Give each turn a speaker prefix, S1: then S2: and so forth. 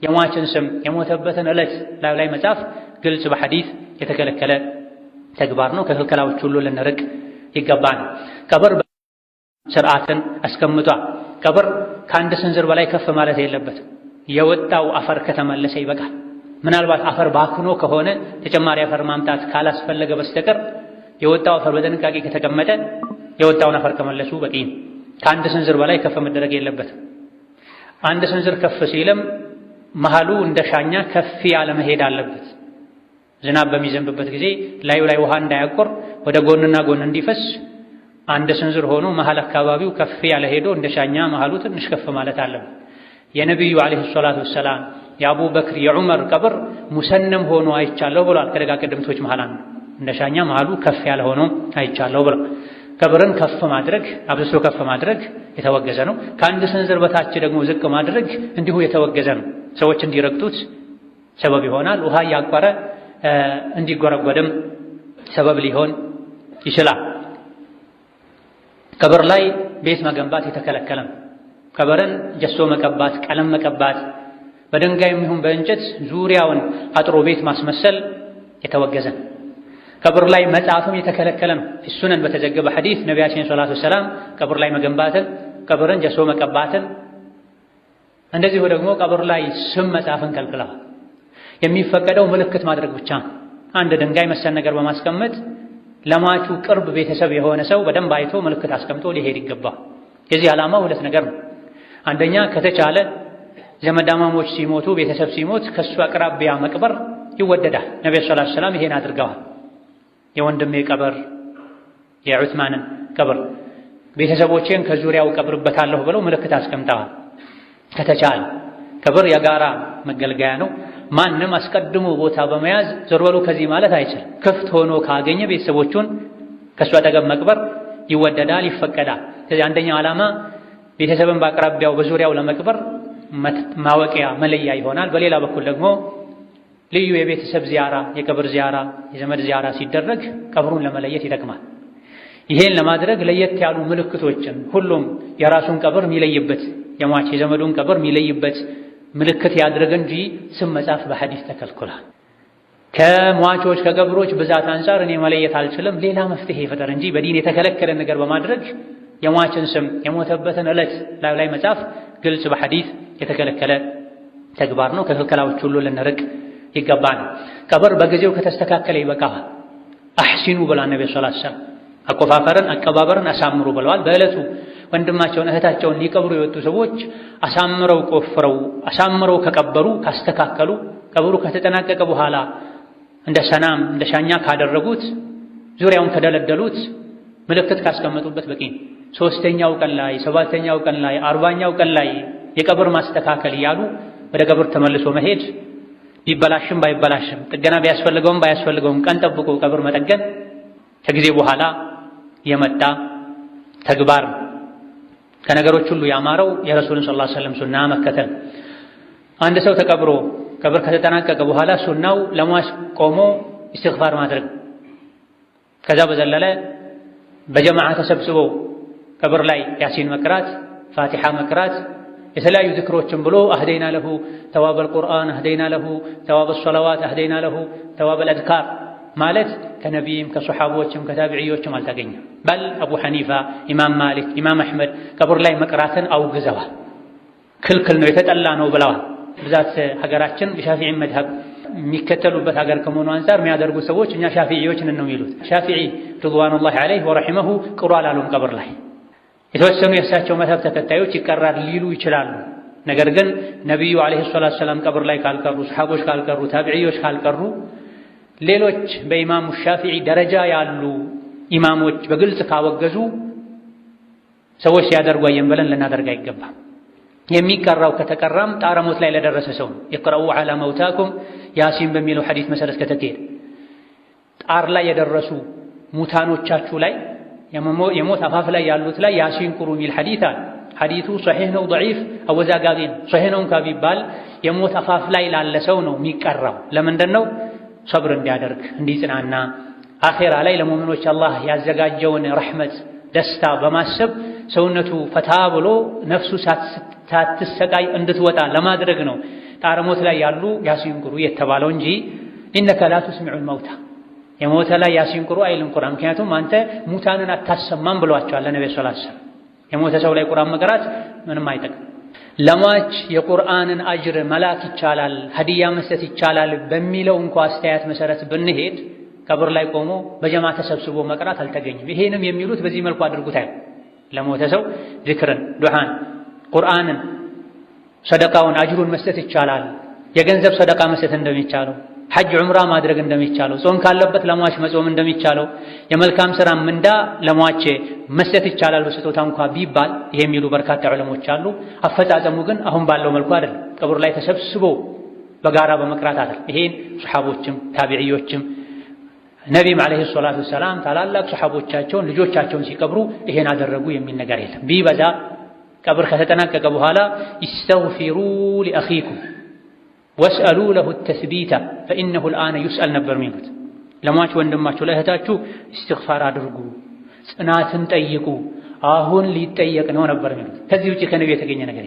S1: የሟችን ስም የሞተበትን ዕለት ላይ መጻፍ ግልጽ በሐዲስ የተከለከለ ተግባር ነው። ከክልከላዎች ሁሉ ልንርቅ ይገባል። ቀብር ስርዓትን አስቀምጧል። ቀብር ከአንድ ስንዝር በላይ ከፍ ማለት የለበትም። የወጣው አፈር ከተመለሰ ይበቃል። ምናልባት አፈር ባክኖ ከሆነ ተጨማሪ አፈር ማምጣት ካላስፈለገ በስተቀር የወጣው አፈር በጥንቃቄ ከተቀመጠ የወጣውን አፈር ከመለሱ በቂ ነው። ከአንድ ስንዝር በላይ ከፍ መደረግ የለበትም። አንድ ስንዝር ከፍ ሲልም መሃሉ እንደ ሻኛ ከፍ ያለ መሄድ አለበት። ዝናብ በሚዘንብበት ጊዜ ላዩ ላይ ውሃ እንዳያቆር ወደ ጎንና ጎን እንዲፈስ አንድ ስንዝር ሆኖ መሃል አካባቢው ከፍ ያለ ሄዶ እንደ ሻኛ መሃሉ ትንሽ ከፍ ማለት አለበት። የነቢዩ ዓለይሂ ሰላቱ ወሰላም የአቡበክር የዑመር ቀብር ሙሰነም ሆኖ አይቻለሁ ብሏል። ከደጋ ቀደምቶች መሃል አንዱ እንደ ሻኛ መሃሉ ከፍ ያለ ሆኖ አይቻለሁ ብሏል። ቀብርን ከፍ ማድረግ አብዝቶ ከፍ ማድረግ የተወገዘ ነው። ከአንድ ስንዝር በታች ደግሞ ዝቅ ማድረግ እንዲሁ የተወገዘ ነው። ሰዎች እንዲረግጡት ሰበብ ይሆናል። ውሃ እያቋረ እንዲጎረጎድም ሰበብ ሊሆን ይችላል። ቀብር ላይ ቤት መገንባት የተከለከለ ነው። ቀብርን ጀሶ መቀባት፣ ቀለም መቀባት፣ በድንጋይም ይሁን በእንጨት ዙሪያውን አጥሮ ቤት ማስመሰል የተወገዘ ነው። ቀብር ላይ መጻፍም የተከለከለ ነው። ሱነን በተዘገበ ሐዲስ ነቢያችን ሰለላሁ ዐለይሂ ወሰለም ቀብር ላይ መገንባትን፣ ቀብርን ጀሶ መቀባትን እንደዚሁ ደግሞ ቀብር ላይ ስም መጻፍን ከልክለዋል። የሚፈቀደው ምልክት ማድረግ ብቻ ነው። አንድ ድንጋይ መሰል ነገር በማስቀመጥ ለሟቹ ቅርብ ቤተሰብ የሆነ ሰው በደንብ አይቶ ምልክት አስቀምጦ ሊሄድ ይገባል። የዚህ ዓላማ ሁለት ነገር ነው። አንደኛ ከተቻለ ዘመዳማሞች ሲሞቱ ቤተሰብ ሲሞት ከሱ አቅራቢያ መቅበር ይወደዳል። ነብዩ ሰለላሁ ዐለይሂ ወሰለም ይሄን አድርገዋል። የወንድሜ ቀብር የዑስማንን ቀብር ቤተሰቦቼን ከዙሪያው ቀብርበታለሁ ብለው ምልክት አስቀምጠዋል። ከተቻለ ቀብር የጋራ መገልገያ ነው። ማንም አስቀድሞ ቦታ በመያዝ ዞር በሉ ከዚህ ማለት አይችልም። ክፍት ሆኖ ካገኘ ቤተሰቦቹን ከሱ አጠገብ መቅበር ይወደዳል፣ ይፈቀዳል። ስለዚህ አንደኛው ዓላማ ቤተሰብን በአቅራቢያው በዙሪያው ለመቅበር ማወቂያ መለያ ይሆናል። በሌላ በኩል ደግሞ ልዩ የቤተሰብ ዚያራ፣ የቀብር ዚያራ፣ የዘመድ ዚያራ ሲደረግ ቀብሩን ለመለየት ይጠቅማል። ይሄን ለማድረግ ለየት ያሉ ምልክቶችን ሁሉም የራሱን ቀብር የሚለይበት የሟች የዘመዱን ቀብር የሚለይበት ምልክት ያድርግ እንጂ ስም መጻፍ በሐዲስ ተከልክሏል። ከሟቾች ከቀብሮች ብዛት አንፃር እኔ መለየት አልችልም፣ ሌላ መፍትሄ ይፈጠር እንጂ በዲን የተከለከለ ነገር በማድረግ የሟችን ስም የሞተበትን ዕለት ላይ መጻፍ ግልጽ በሐዲስ የተከለከለ ተግባር ነው። ከክልከላዎች ሁሉ ልንርቅ ይገባል። ቀብር በጊዜው ከተስተካከለ ይበቃል። አሕሲኑ ብለዋል ነብዩ ሰለላሁ ዐለይሂ ወሰለም። አቆፋፈርን አቀባበርን አሳምሩ ብለዋል። በዕለቱ ወንድማቸውን እህታቸውን ሊቀብሩ የወጡ ሰዎች አሳምረው ቆፍረው አሳምረው ከቀበሩ ካስተካከሉ ቀብሩ ከተጠናቀቀ በኋላ እንደ ሰናም እንደ ሻኛ ካደረጉት ዙሪያውን ከደለደሉት ምልክት ካስቀመጡበት በቂ ነው። ሶስተኛው ቀን ላይ፣ ሰባተኛው ቀን ላይ፣ 40ኛው ቀን ላይ የቀብር ማስተካከል እያሉ ወደ ቀብር ተመልሶ መሄድ ቢበላሽም ባይበላሽም ጥገና ቢያስፈልገውም ባያስፈልገውም ቀን ጠብቆ ቀብር መጠገን ከጊዜ በኋላ የመጣ ተግባር። ከነገሮች ሁሉ ያማረው የረሱልን ሰለላሁ ዐለይሂ ወሰለም ሱና መከተል። አንድ ሰው ተቀብሮ ቀብር ከተጠናቀቀ በኋላ ሱናው ለሟች ቆሞ ኢስቲግፋር ማድረግ፣ ከዛ በዘለለ በጀማዓ ተሰብስቦ ቀብር ላይ ያሲን መቅራት፣ ፋቲሓ መቅራት፣ የተለያዩ ዝክሮችን ብሎ አህደይና ለሁ ተዋበል ቁርአን፣ አህደይና ለሁ ተዋበል ሶላዋት፣ አህደይና ለሁ ተዋበል አዝካር ማለት ከነቢይም ከሶሓቦችም ከታቢዕዮችም አልተገኘም። በል አቡ ሐኒፋ፣ ኢማም ማሊክ፣ ኢማም አሕመድ ቀብር ላይ መቅራትን አውግዘዋል። ክልክል ነው፣ የተጠላ ነው ብለዋል። ብዛት ሀገራችን የሻፊዒ መድሀብ የሚከተሉበት ሀገር ከመሆኑ አንፃር የሚያደርጉ ሰዎች እኛ ሻፊዒዎች ነን ነው የሚሉት። ሻፊዒ ሪድዋኑላሂ ዐለይሂ ወረሒመሁ ቅሩ አላሉም ቀብር ላይ። የተወሰኑ የእሳቸው መድሀብ ተከታዮች ይቀራል ሊሉ ይችላሉ። ነገር ግን ነቢዩ ዐለይሂ ሰላቱ ወሰላም ቀብር ላይ ካልቀሩ፣ ሰሓቦች ካልቀሩ፣ ታቢዕዮች ካልቀሩ ሌሎች በኢማሙ ሻፊዒ ደረጃ ያሉ ኢማሞች በግልጽ ካወገዙ ሰዎች ሲያደርጉ አየን ብለን ልናደርግ አይገባም። የሚቀራው ከተቀራም ጣረሞት ላይ ለደረሰ ሰው ነው። ይቅረኡ ዐላ መውታኩም ያሲን በሚለው ሐዲስ መሰረት ከተካሄደ ጣር ላይ የደረሱ ሙታኖቻችሁ ላይ የሞት አፋፍ ላይ ያሉት ላይ ያሲን ቁሩ የሚል ሐዲስ አለ። ሐዲሱ ሶሒህ ነው ضعيف አወዛጋቢ ነው። ሶሒህ ነው ቢባል የሞት አፋፍ ላይ ላለ ሰው ነው የሚቀራው። ለምንድን ነው? ሰብር እንዲያደርግ እንዲጽናና፣ አኼራ ላይ ለሙእሚኖች አላህ ያዘጋጀውን ረሕመት ደስታ በማሰብ ሰውነቱ ፈታ ብሎ ነፍሱ ሳትሰቃይ እንድትወጣ ለማድረግ ነው ጣረሞት ላይ ያሉ ያሲን ቁሩ የተባለው እንጂ ኢነከ ላ ቱስሚዑል መውታ የሞተ ላይ ያሲን ቁሩ አይልም ቁርአን። ምክንያቱም አንተ ሙታንን አታሰማም ብሏቸዋል ነብዩ ሰለላሁ ዐለይሂ ወሰለም። የሞተ ሰው ላይ ቁርአን መቅራት ምንም አይጠቅም። ለሟች የቁርአንን አጅር መላክ ይቻላል፣ ሀዲያ መስጠት ይቻላል በሚለው እንኳ አስተያየት መሰረት ብንሄድ ቀብር ላይ ቆሞ በጀማ ተሰብስቦ መቅራት አልተገኘም። ይሄንም የሚሉት በዚህ መልኩ አድርጉት አይደል። ለሞተ ሰው ዚክርን፣ ዱዓን፣ ቁርአንን፣ ሰደቃውን፣ አጅሩን መስጠት ይቻላል። የገንዘብ ሰደቃ መስጠት እንደሚቻለው፣ ሐጅ ዑምራ ማድረግ እንደሚቻለው፣ ጾም ካለበት ለሟች መጾም እንደሚቻለው፣ የመልካም ሥራ ምንዳ ለሟች መስጠት ይቻላል በስጦታ እንኳ ቢባል የሚሉ በርካታ ዑለሞች አሉ። አፈጻጸሙ ግን አሁን ባለው መልኩ አይደለም። ቀብር ላይ ተሰብስቦ በጋራ በመቅራት አይደል። ይሄን ሱሐቦችም ታቢዒዮችም ነቢይም ዓለይሂ ሰላቱ ወሰላም ታላላቅ ሱሐቦቻቸውን ልጆቻቸውን ሲቀብሩ ይሄን አደረጉ የሚል ነገር የለም። ቢበዛ ቀብር ከተጠናቀቀ በኋላ ኢስተግፊሩ ሊአኺኩም ወስአሉ ለሁ ተስቢታ ፈኢነሁ ልአነ ዩስአል ነበር የሚሉት። ለሟች ወንድማችሁ ለእህታችሁ እስትግፋር አድርጉ፣ ጽናትን ጠይቁ፣ አሁን ሊጠየቅ ነው ነበር የሚሉት። ከዚህ ውጭ ከነቢ የተገኘ ነገር